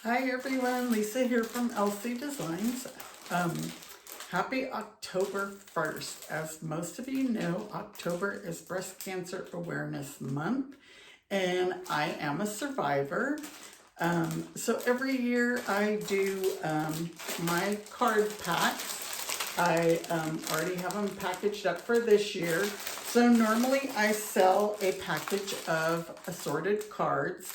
Hi everyone, Lisa here from LC Designs. Happy October 1st. As most of you know, October is Breast Cancer Awareness Month, and I am a survivor. So every year I do my card packs. I already have them packaged up for this year. So normally I sell a package of assorted cards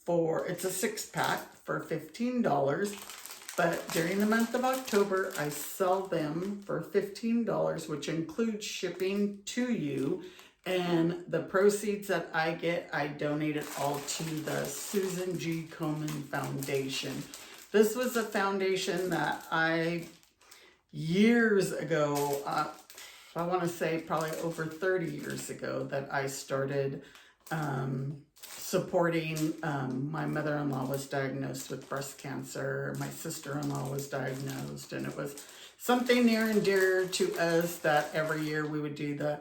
it's a 6-pack for $15, but during the month of October, I sell them for $15, which includes shipping to you, and the proceeds that I get, I donate it all to the Susan G. Komen Foundation. This was a foundation that years ago, I want to say probably over 30 years ago, that I started supporting. My mother-in-law was diagnosed with breast cancer. My sister-in-law was diagnosed, and it was something near and dear to us that every year we would do the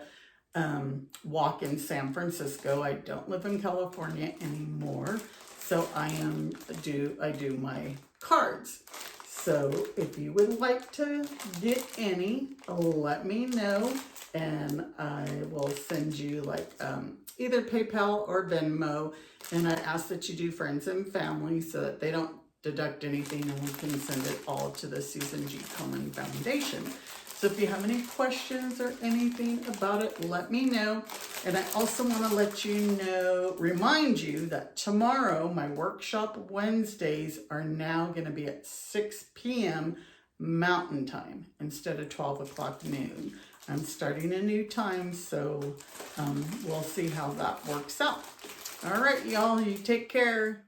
walk in San Francisco. I don't live in California anymore, so I do my cards. So if you would like to get any, let me know, and I will send you like either PayPal or Venmo. And I ask that you do friends and family so that they don't deduct anything, and we can send it all to the Susan G. Komen Foundation. So if you have any questions or anything about it, let me know. And I also want to remind you that tomorrow, my workshop Wednesdays are now going to be at 6 p.m. Mountain Time instead of 12 o'clock noon. I'm starting a new time, so we'll see how that works out. All right, y'all, you take care.